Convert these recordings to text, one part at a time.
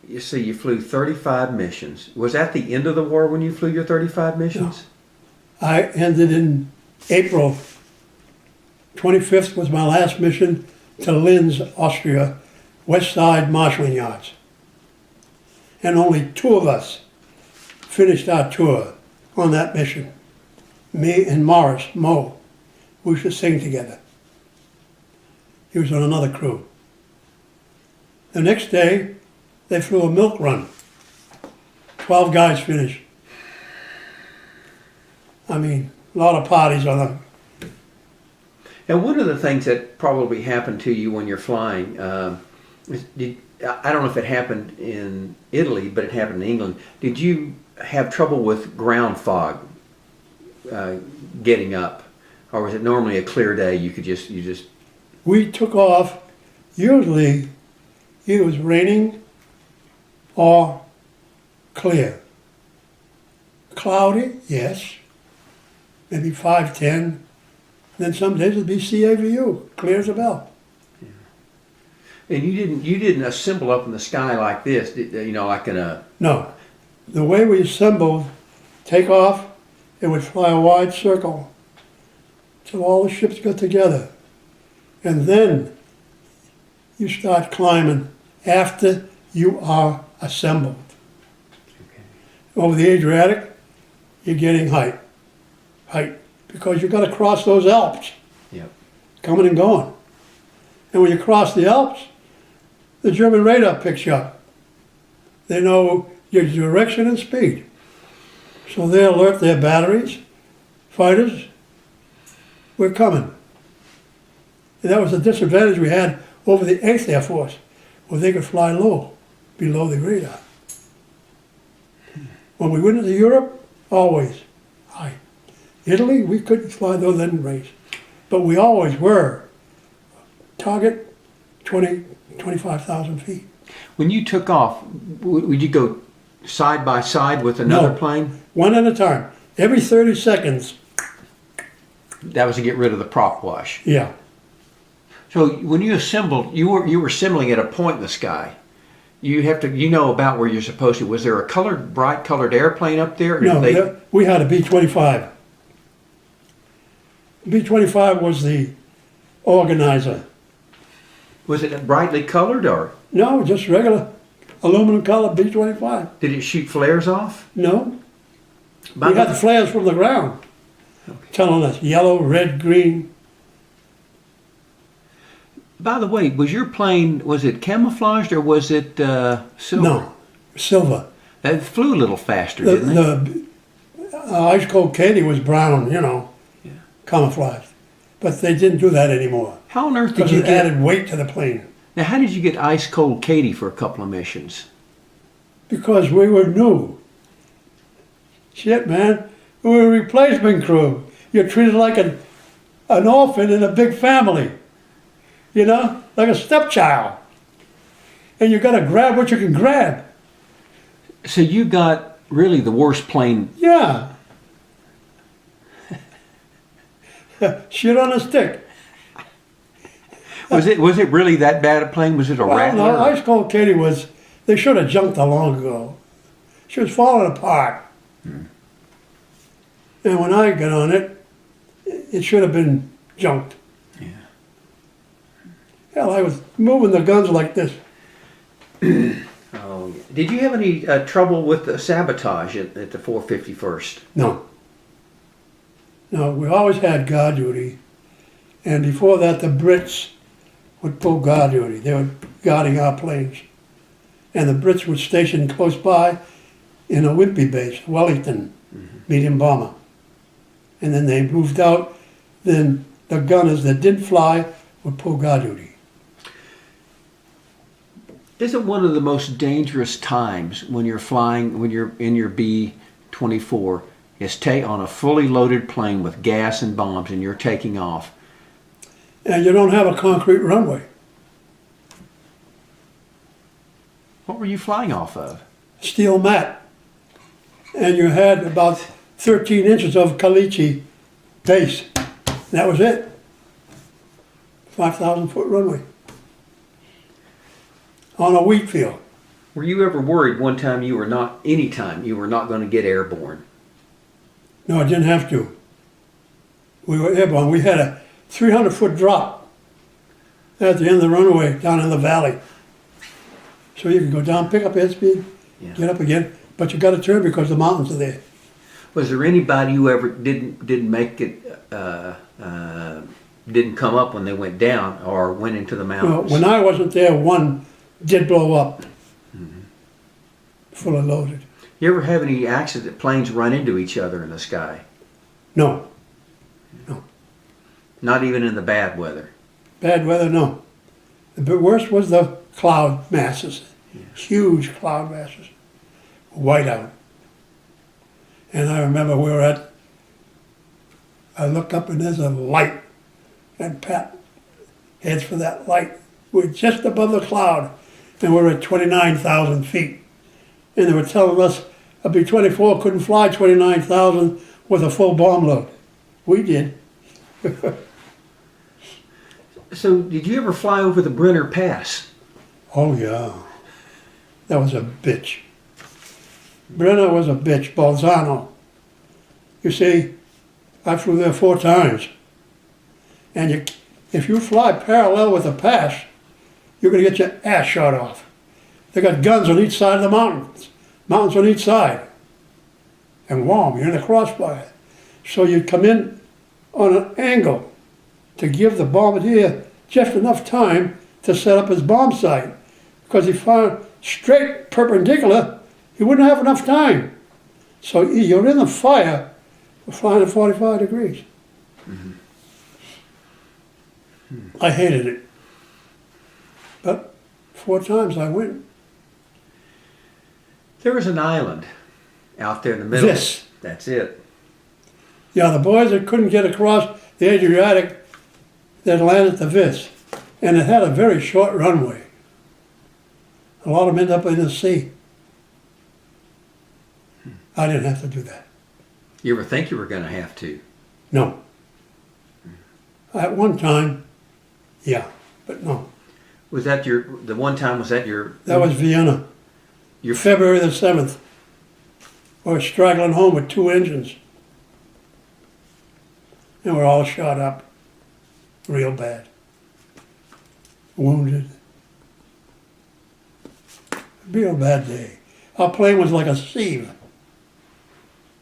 You see, you flew 35 missions. Was that the end of the war when you flew your 35 missions? No. I ended in April 25th was my last mission to Linz, Austria, West Side Marshalling Yards. And only 2 of us finished our tour on that mission. Me and Morris, Mo, we used to sing together. He was on another crew. The next day, they flew a milk run. 12 guys finished. I mean, a lot of parties on them. And one of the things that probably happened to you when you're flying, I don't know if it happened in Italy, but it happened in England. Did you have trouble with ground fog getting up? Or was it normally a clear day, you just... We took off, usually it was raining or clear. Cloudy, yes, maybe 5-10. Then some days it'd be CAVU, clear as a bell. Yeah. And you didn't assemble up in the sky like this, like in a... No. The way we assembled, take off, it would fly a wide circle till all the ships got together. And then you start climbing after you are assembled. Okay. Over the Adriatic, you're getting height, because you've got to cross those Alps, Yep. coming and going. And when you cross the Alps, the German radar picks you up. They know your direction and speed. So they alert their batteries, fighters, we're coming. And that was the disadvantage we had over the 8th Air Force, where they could fly low, below the radar. When we went into Europe, always high. Italy, we couldn't fly those end range, but we always were. Target 25,000 feet. When you took off, would you go side by side with another plane? One at a time. Every 30 seconds. That was to get rid of the prop wash. Yeah. So when you assembled, you were assembling at a point in the sky. You know about where you're supposed to. Was there a bright colored airplane up there? No, we had a B-25. B-25 was the organizer. Was it brightly colored or? No, just regular aluminum colored B-25. Did it shoot flares off? No. We got the flares from the ground, telling us yellow, red, green. By the way, was your plane, was it camouflaged or was it silver? No, silver. It flew a little faster, didn't it? The Ice Cold Katie was brown, camouflaged. But they didn't do that anymore. How on earth did you get... Because it added weight to the plane. Now, how did you get Ice Cold Katie for a couple of missions? Because we were new. Shit, man. We were a replacement crew. You're treated like an orphan in a big family. Like a stepchild. And you got to grab what you can grab. So you got really the worst plane. Yeah. Shit on a stick. Was it really that bad a plane? Was it a Rattler? No, Ice Cold Katie was, they should have junked her long ago. She was falling apart. And when I got on it, it should have been junked. Yeah. Hell, I was moving the guns like this. Oh, yeah. Did you have any trouble with the sabotage at the 451st? No. No, we always had guard duty. And before that, the Brits would pull guard duty. They were guarding our planes. And the Brits were stationed close by in a Whitby base, Wellington, medium bomber. And then they moved out. Then the gunners that did fly would pull guard duty. Isn't one of the most dangerous times when you're flying, when you're in your B-24, is on a fully loaded plane with gas and bombs and you're taking off? And you don't have a concrete runway. What were you flying off of? Steel mat. And you had about 13 inches of caliche base. That was it. 5,000 foot runway. on a wheat field. Were you ever worried one time anytime you were not going to get airborne? No, I didn't have to. We were airborne. We had a 300-foot drop at the end of the runway down in the valley. So you can go down, pick up airspeed, get up again, but you got to turn because the mountains are there. Was there anybody who ever didn't make it, didn't come up when they went down or went into the mountains? Well, when I wasn't there, one did blow up, fully loaded. You ever have any accident that planes run into each other in the sky? No. Not even in the bad weather? Bad weather, no. The worst was the cloud masses, huge cloud masses, white out. And I remember I looked up and there's a light, and Pat heads for that light. We're just above the cloud, and we're at 29,000 feet. And they were telling us a B-24 couldn't fly 29,000 with a full bomb load. We did. So, did you ever fly over the Brenner Pass? Oh yeah, that was a bitch. Brenner was a bitch, Bolzano. You see, I flew there 4 times. And if you fly parallel with the pass, you're going to get your ass shot off. They got guns on each side of the mountains on each side. And wham, you're in the crossfire. So you come in on an angle to give the bombardier just enough time to set up his bomb sight. Because if he fired straight perpendicular, he wouldn't have enough time. So you're in the fire, flying at 45 degrees. I hated it. But 4 times I win. There was an island out there in the middle. This. That's it. Yeah, the boys that couldn't get across the Adriatic, that landed at the Vis. And it had a very short runway. A lot of them end up in the sea. I didn't have to do that. You ever think you were going to have to? No. At one time, yeah, but no. Was that the one time was that your... That was Vienna. Your February the 7th. We were straggling home with 2 engines. And we're all shot up. Real bad. Wounded. Real bad day. Our plane was like a sieve.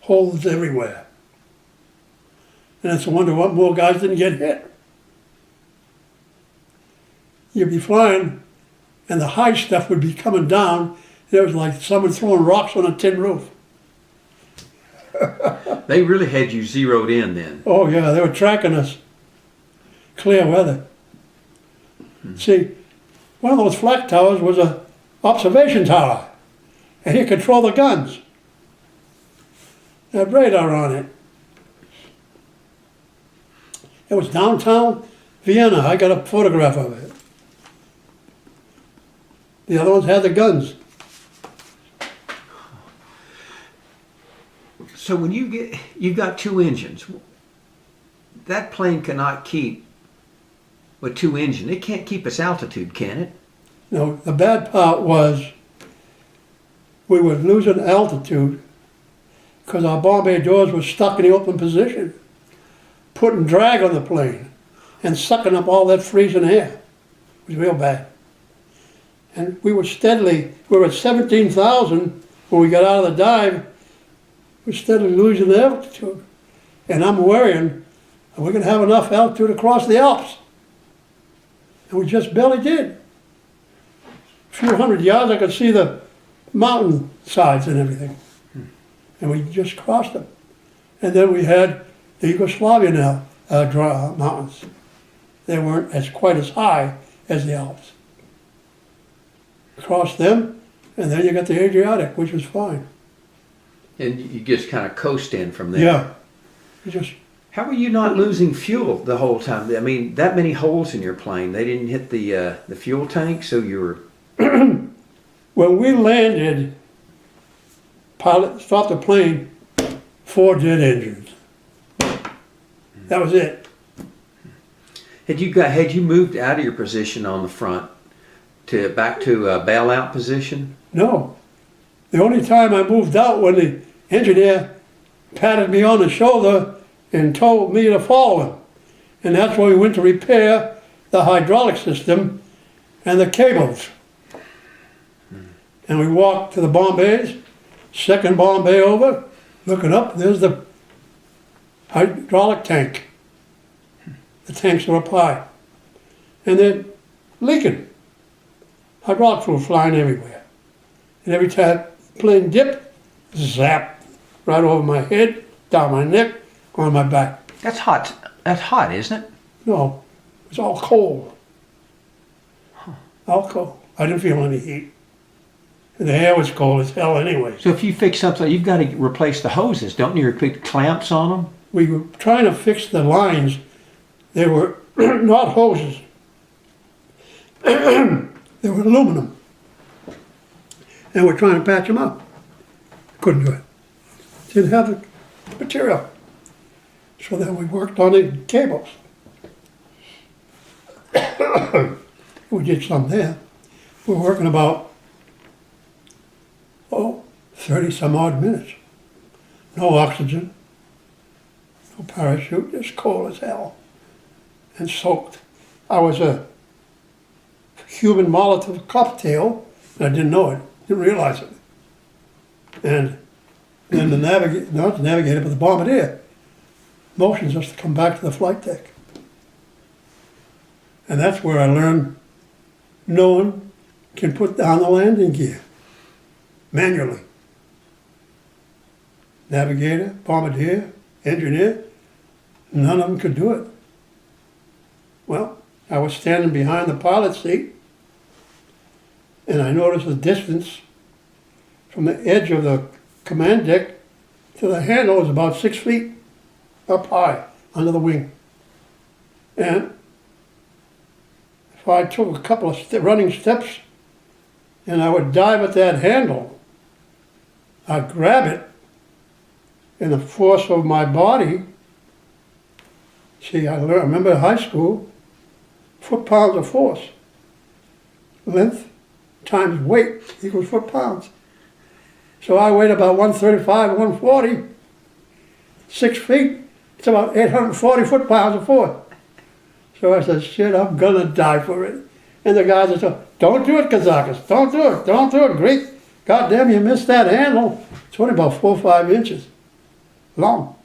Holes everywhere. And it's a wonder what more guys didn't get hit. You'd be flying, and the high stuff would be coming down. And it was like someone throwing rocks on a tin roof. They really had you zeroed in then. Oh yeah, they were tracking us. Clear weather. See, one of those flak towers was a observation tower, and you control the guns. They had radar on it. It was downtown Vienna. I got a photograph of it. The other ones had the guns. So when you've got 2 engines, that plane cannot keep with 2 engines. It can't keep its altitude, can it? No, the bad part was we were losing altitude because our Bombay doors were stuck in the open position, putting drag on the plane and sucking up all that freezing air. It was real bad. And we were at 17,000 when we got out of the dive. We're steadily losing the altitude. And I'm worrying, are we going to have enough altitude across the Alps? And we just barely did. A few hundred yards, I could see the mountain sides and everything. And we just crossed them. And then we had the Yugoslavian mountains. They weren't quite as high as the Alps. Crossed them, and then you got the Adriatic, which was fine. And you just kind of coast in from there. Yeah. You just, How were you not losing fuel the whole time? I mean, that many holes in your plane. They didn't hit the fuel tank, so you were... when we landed, pilot stopped the plane, 4 dead engines. That was it. Had you moved out of your position on the front back to a bailout position? No. The only time I moved out when the engineer patted me on the shoulder and told me to follow him. And that's when we went to repair the hydraulic system and the cables. And we walked to the bomb bays, second bomb bay over, looking up, there's the hydraulic tank. The tanks are up high. And they're leaking. Hydraulic fluid flying everywhere. And every time the plane dipped, zap, right over my head, down my neck, on my back. That's hot. That's hot, isn't it? No, it was all cold. All cold. I didn't feel any heat. And the air was cold as hell anyway. So if you fix something, you've got to replace the hoses, don't you? Put clamps on them? We were trying to fix the lines. They were not hoses. They were aluminum. And we're trying to patch them up. Couldn't do it. Didn't have the material. So then we worked on the cables. We did some there. We were working about, 30 some odd minutes. No oxygen, no parachute, just cold as hell. And soaked. I was a human Molotov cocktail, and I didn't know it, didn't realize it. And then the navigator, but the bombardier motions us to come back to the flight deck. And that's where I learned no one can put down the landing gear manually. Navigator, bombardier, engineer, none of them could do it. Well, I was standing behind the pilot's seat, and I noticed the distance from the edge of the command deck to the handle was about 6 feet up high under the wing. And if I took a couple of running steps and I would dive at that handle, I'd grab it, and the force of my body, see, I remember in high school, foot-pounds of force. Length times weight equals foot-pounds. So I weighed about 135, 140, 6 feet, it's about 840 foot-pounds of force. So I said, shit, I'm gonna die for it. And the guys said, don't do it, Kozakis, don't do it, Greek. God damn, you missed that handle. It's only about 4 or 5 inches long.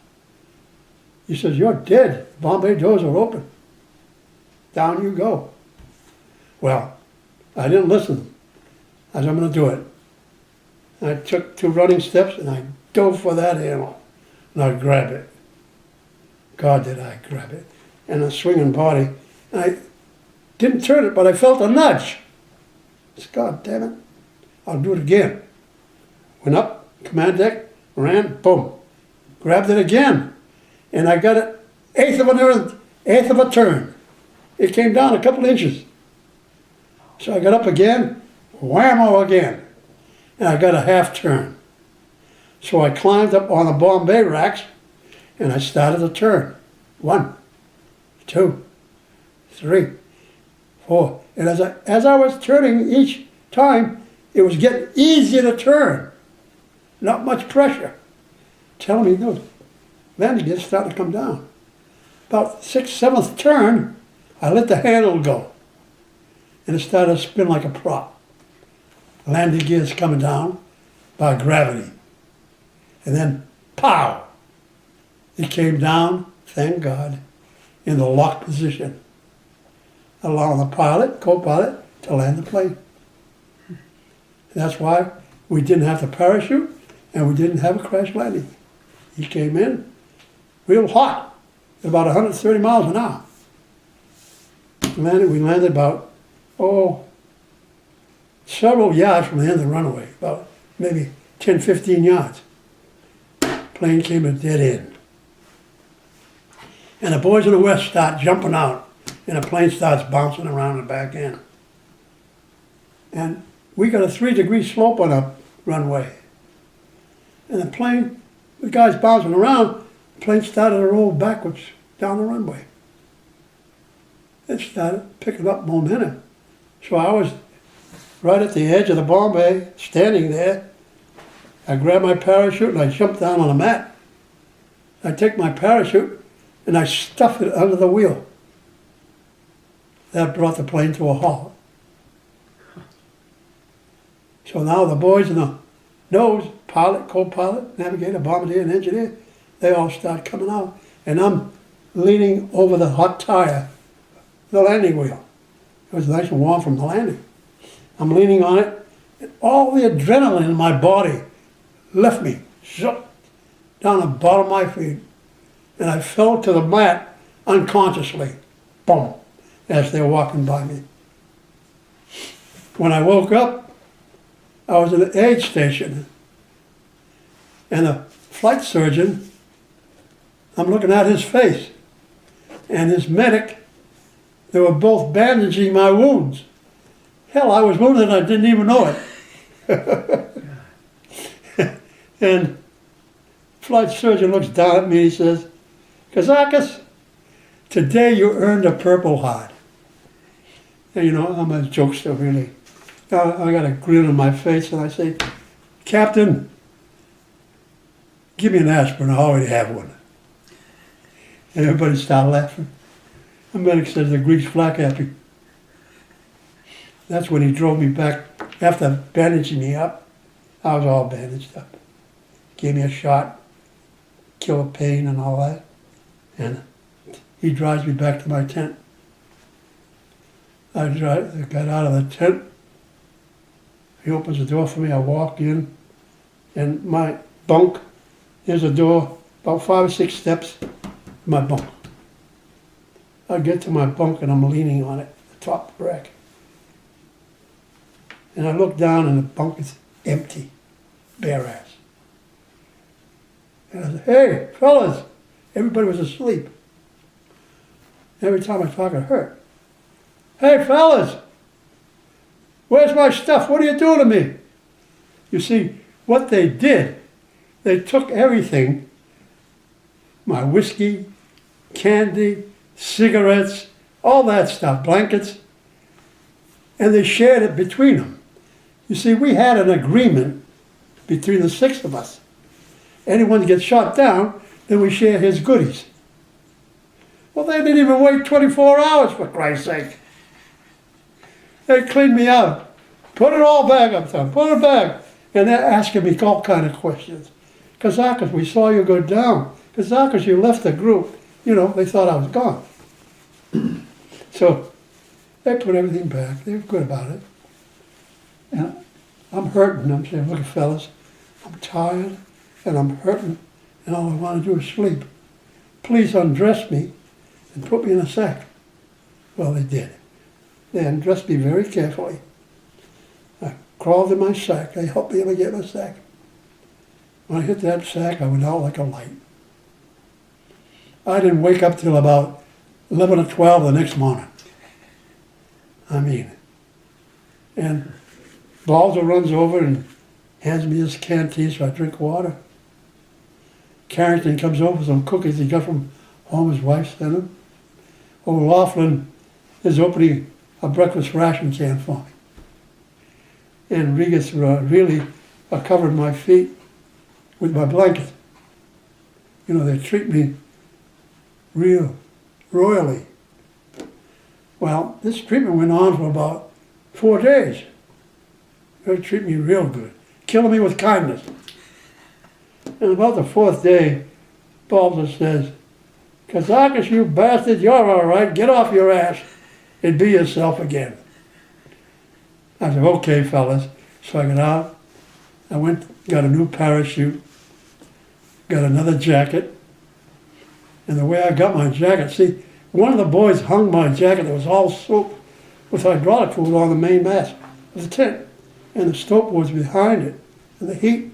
He says, you're dead. Bombay doors are open. Down you go. Well, I didn't listen. I said, I'm going to do it. I took 2 running steps and I dove for that handle. And I grabbed it. God, did I grab it. And a swinging body. And I didn't turn it, but I felt a nudge. I said, God damn it. I'll do it again. Went up, command deck, ran, boom. Grabbed it again. And I got it eighth of a turn. It came down a couple inches. So I got up again, whammo again. And I got a half turn. So I climbed up on the Bombay racks and I started to turn. 1, 2, 3, 4. And as I was turning each time, it was getting easier to turn. Not much pressure. Telling me those landing gears started to come down. About 6th, 7th turn, I let the handle go. And it started to spin like a prop. Landing gears coming down by gravity. And then, pow! It came down, thank God, in the locked position, allowing the pilot, co-pilot, to land the plane. And that's why we didn't have the parachute and we didn't have a crash landing. He came in real hot, at about 130 miles an hour. We landed about, several yards from the end of the runway, about maybe 10, 15 yards. Plane came to dead end. And the boys in the west start jumping out, and the plane starts bouncing around the back end. And we got a 3-degree slope on a runway. And the guys bouncing around, the plane started to roll backwards down the runway. It started picking up momentum. So I was right at the edge of the bomb bay, standing there. I grab my parachute and I jump down on a mat. I take my parachute and I stuff it under the wheel. That brought the plane to a halt. So now the boys in the nose, pilot, co-pilot, navigator, bombardier, and engineer, they all start coming out. And I'm leaning over the hot tire, the landing wheel. It was nice and warm from the landing. I'm leaning on it, and all the adrenaline in my body left me, down the bottom of my feet. And I fell to the mat unconsciously, boom, as they were walking by me. When I woke up, I was at an aid station, and the flight surgeon, I'm looking at his face, and his medic, they were both bandaging my wounds. Hell, I was wounded and I didn't even know it. And flight surgeon looks down at me and he says, "Kozakis, today you earned a Purple Heart." And you know, I'm a jokester really. I got a grin on my face and I say, "Captain, give me an aspirin, I already have one." And everybody started laughing. The medic says, "The Greeks flack happy." That's when he drove me back. After bandaging me up, I was all bandaged up. Gave me a shot, kill the pain and all that. And he drives me back to my tent. I got out of the tent. He opens the door for me. I walk in, and my bunk, there's a door, about 5 or 6 steps, my bunk. I get to my bunk and I'm leaning on it, the top rack. And I look down and the bunk is empty, bare ass. And I said, "Hey, fellas," everybody was asleep. Every time I talk, it hurt. "Hey, fellas, where's my stuff? What are you doing to me?" You see, what they did, they took everything, my whiskey, candy, cigarettes, all that stuff, blankets, and they shared it between them. You see, we had an agreement between the 6 of us. Anyone gets shot down, then we share his goodies. Well, they didn't even wait 24 hours, for Christ's sake. They cleaned me out. "Put it all back," I'm telling them, "put it back." And they're asking me all kind of questions. "Kozakis, we saw you go down. Kozakis, you left the group." You know, they thought I was gone. So they put everything back. They were good about it. And I'm hurting. I'm saying, "Look, fellas, I'm tired and I'm hurting and all I want to do is sleep. Please undress me and put me in a sack." Well, they did. They undressed me very carefully. I crawled in my sack. They helped me to get my sack. When I hit that sack, I went out like a light. I didn't wake up till about 11 or 12 the next morning. I mean, and Balzer runs over and hands me his canteen so I drink water. Carrington comes over with some cookies he got from home, his wife sent him. O'Loughlin is opening a breakfast ration can for me. And Regis really covered my feet with my blanket. You know, they treat me real royally. Well, this treatment went on for about 4 days. They treat me real good, killing me with kindness. And about the 4th day, Balzer says, "Kozakis, you bastard, you're all right. Get off your ass and be yourself again." I said, "Okay, fellas." So I got out. I went, got a new parachute, got another jacket. And the way I got my jacket, see, one of the boys hung my jacket that was all soaked with hydraulic fluid on the main mast of the tent. And the stope was behind it, and the heat.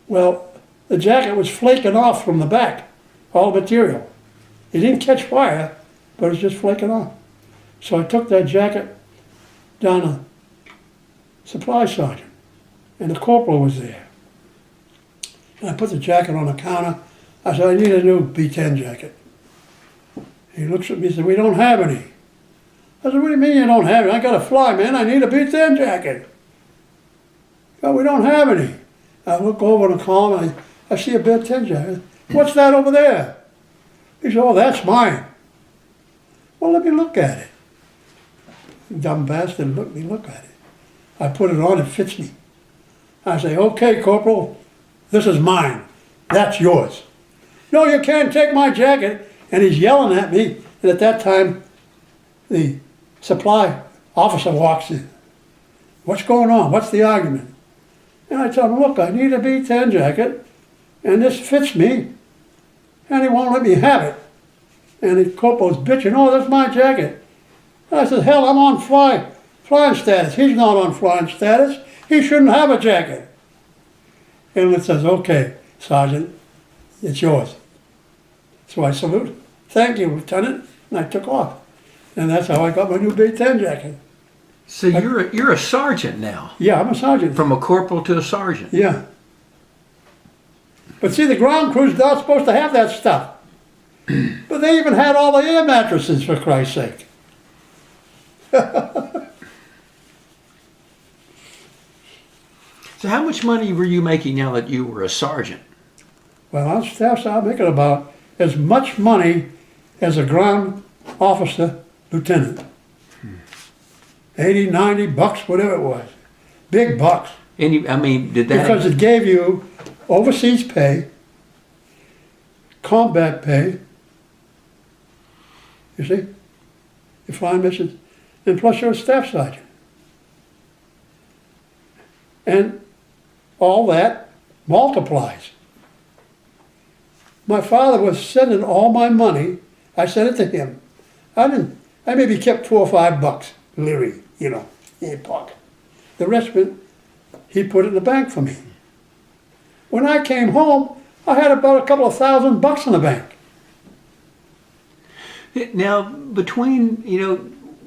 Well, the jacket was flaking off from the back, all the material. It didn't catch fire, but it was just flaking off. So I took that jacket down to supply sergeant, and the corporal was there. And I put the jacket on the counter. I said, "I need a new B-10 jacket." He looks at me and said, "We don't have any." I said, what do you mean you don't have it? I got to fly, man. I need a B-10 jacket. But we don't have any. I look over in the column, I see a B-10 jacket. What's that over there? He said, oh, that's mine. Well, let me look at it. Dumb bastard, let me look at it. I put it on, it fits me. I say, okay, Corporal, this is mine. That's yours. No, you can't take my jacket. And he's yelling at me. And at that time, the supply officer walks in. What's going on? What's the argument? And I tell him, look, I need a B-10 jacket, and this fits me, and he won't let me have it. And the corporal's bitching, oh, that's my jacket. And I said, hell, I'm on flying status. He's not on flying status. He shouldn't have a jacket. And it says, okay, Sergeant, it's yours. So I salute. Thank you, Lieutenant. And I took off. And that's how I got my new B-10 jacket. So you're a sergeant now. Yeah, I'm a sergeant. From a corporal to a sergeant. Yeah. But see, the ground crew's not supposed to have that stuff. But they even had all the air mattresses, for Christ's sake. So how much money were you making now that you were a sergeant? Well, on staff side, I'm making about as much money as a ground officer lieutenant. 80, 90 bucks, whatever it was. Big bucks. And you, I mean, did that... Because it gave you overseas pay, combat pay, you see, your flying missions, and plus you're a staff sergeant. And all that multiplies. My father was sending all my money, I sent it to him. I maybe kept $4 or $5 leery, in his pocket. The rest of it, he put it in the bank for me. When I came home, I had about a couple of $1,000 in the bank. Now, between,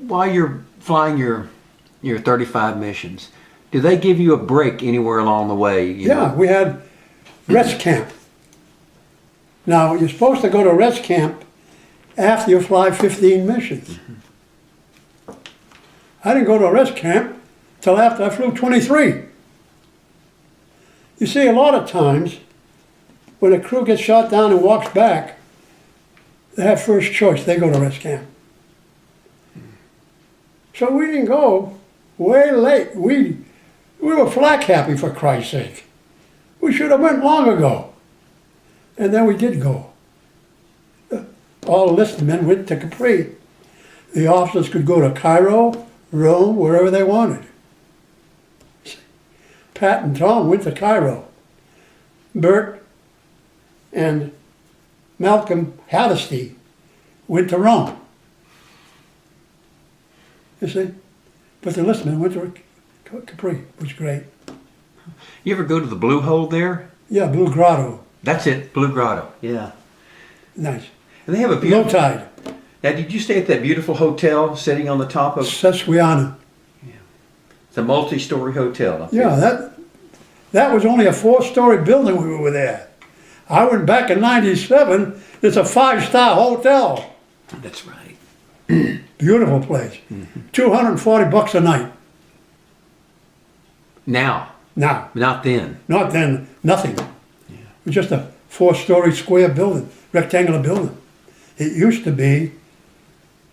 while you're flying your 35 missions, do they give you a break anywhere along the way? Yeah, we had rest camp. Now, you're supposed to go to rest camp after you fly 15 missions. Mm-hmm. I didn't go to a rest camp till after I flew 23. You see, a lot of times, when a crew gets shot down and walks back, they have first choice. They go to rest camp. So we didn't go way late. We were flak happy, for Christ's sake. We should have went long ago. And then we did go. All the enlisted men went to Capri. The officers could go to Cairo, Rome, wherever they wanted. Pat and Tom went to Cairo. Bert and Malcolm Hardesty went to Rome. You see? But the enlisted men went to Capri, which was great. You ever go to the Blue Hole there? Yeah, Blue Grotto. That's it, Blue Grotto. Yeah. Nice. And they have a Low beautiful... tide. Now, did you stay at that beautiful hotel sitting on the top of... Susquehanna. It's a multi-story hotel up there. Yeah, that was only a 4-story building when we were there. I went back in '97. It's a 5-star hotel. That's right. Beautiful place. Mm-hmm. $240 a night. Now. Now. Not then. Not then. Nothing. Yeah. It was just a 4-story square building, rectangular building. It used to be,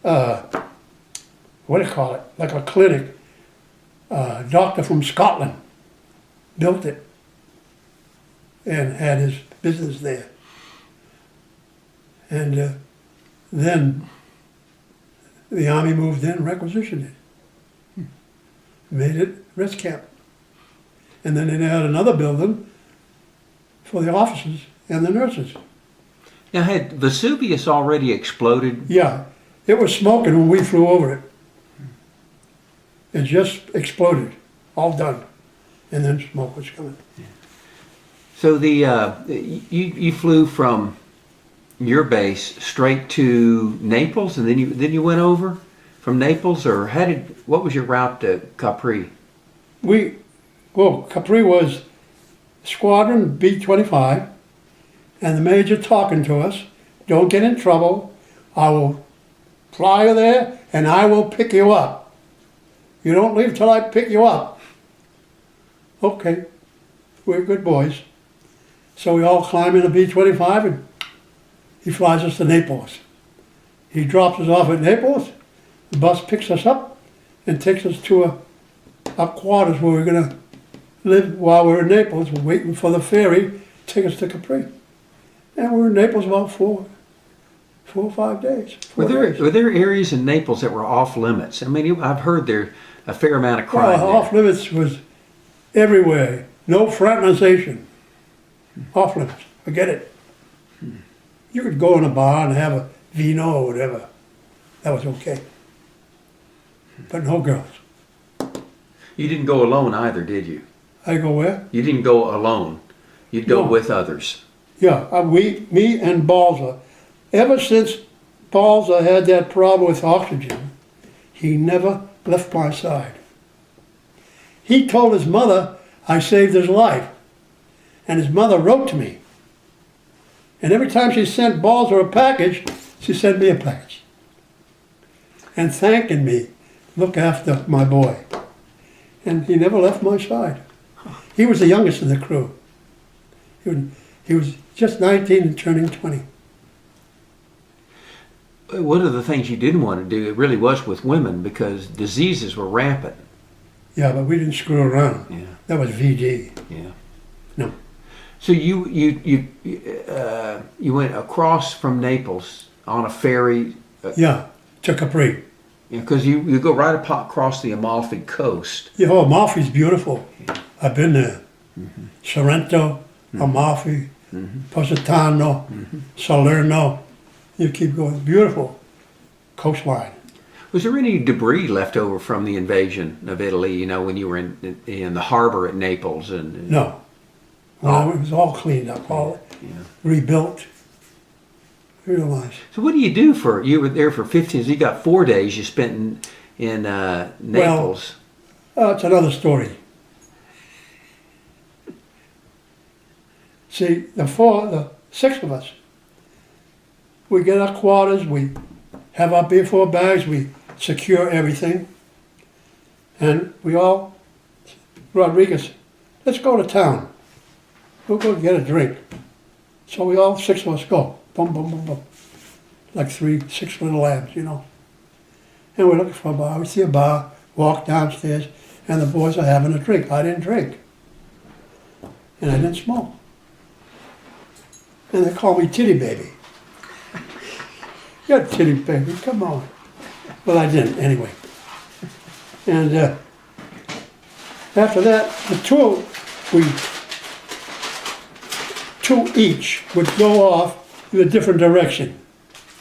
what do you call it? Like a clinic. A doctor from Scotland built it and had his business there. And then the Army moved in and requisitioned it. Made it rest camp. And then they had another building for the officers and the nurses. Now, had Vesuvius already exploded? Yeah, it was smoking when we flew over it. It just exploded, all done, and then smoke was coming. So you flew from your base straight to Naples, and then you went over from Naples, or what was your route to Capri? Capri was Squadron B-25, and the major talking to us, don't get in trouble, I will fly you there, and I will pick you up. You don't leave till I pick you up. Okay, we're good boys. So we all climb in a B-25 and he flies us to Naples. He drops us off at Naples, the bus picks us up and takes us to our quarters where we're going to live while we're in Naples. We're waiting for the ferry to take us to Capri. And we're in Naples about 4 or 5 days. Were there areas in Naples that were off limits? I mean, I've heard there a fair amount of crime. Well, off limits was everywhere. No fraternization. Off limits. Forget it. You could go in a bar and have a vino or whatever. That was okay. But no girls. You didn't go alone either, did you? I go where? You didn't go alone. You'd go No. with others. Yeah, me and Balza. Ever since Balza had that problem with oxygen, he never left my side. He told his mother I saved his life. And his mother wrote to me. And every time she sent Balza a package, she sent me a package. And thanking me, look after my boy. And he never left my side. He was the youngest in the crew. He was just 19 and turning 20. One of the things you didn't want to do, it really was with women because diseases were rampant. Yeah, but we didn't screw around. Yeah. That was VD. Yeah. No. So you went across from Naples on a ferry. Yeah, to Capri. Because you go right across the Amalfi Coast. Yeah, oh, Amalfi's beautiful. I've been there. Sorrento, Amalfi, Positano, Salerno. You keep going. Beautiful coastline. Was there any debris left over from the invasion of Italy, you know, when you were in the harbor at Naples? No. Well, it was all cleaned up, all rebuilt. Real nice. So what do you do you were there for 15, you got 4 days you spent in Naples. Well, it's another story. See, the 6 of us, we get our quarters, we have our B4 bags, we secure everything, and we all, Rodriguez, let's go to town. We'll go get a drink. So we all 6 of us go. Boom, boom, boom, boom. Like 6 little lambs, you know. And we're looking for a bar. We see a bar, walk downstairs, and the boys are having a drink. I didn't drink. And I didn't smoke. And they call me Titty Baby. You're Titty Baby, come on. Well, I didn't, anyway. And after that, two each would go off in a different direction.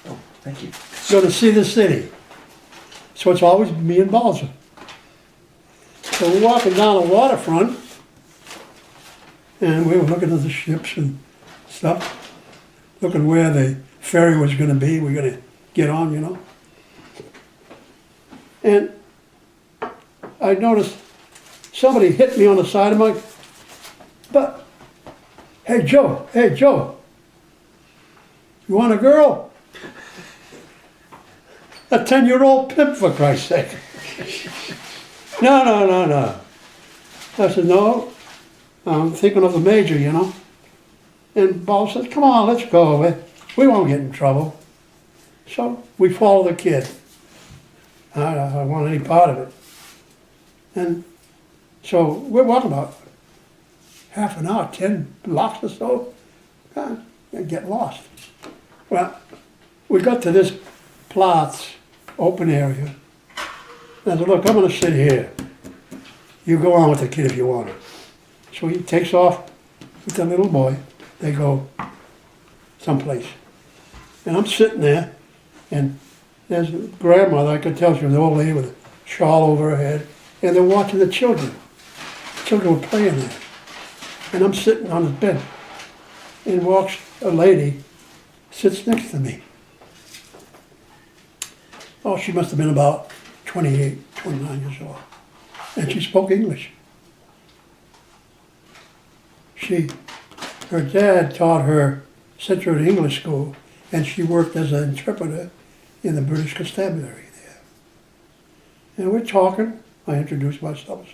Oh, thank you. Go to see the city. So it's always me and Balza. So we're walking down the waterfront, and we were looking at the ships and stuff, looking where the ferry was going to be. We're going to get on, you know. And I noticed somebody hit me on the side of my butt. Hey, Joe, you want a girl? A 10-year-old pimp, for Christ's sake. No. I said, no, I'm thinking of the major, you know. And Bob said, come on, let's go. We won't get in trouble. So we follow the kid. I don't want any part of it. And so we're walking about half an hour, 10 blocks or so, and get lost. Well, we got to this Platz open area. And I said, look, I'm going to sit here. You go on with the kid if you want to. So he takes off with the little boy. They go someplace. And I'm sitting there, and there's a grandmother, I could tell she was an old lady with a shawl over her head, and they're watching the children. Children were playing there. And I'm sitting on the bed, and walks a lady, sits next to me. Oh, she must have been about 28, 29 years old. And she spoke English. Her dad taught her, sent her to English school, and she worked as an interpreter in the British constabulary there. And we're talking. I introduced myself.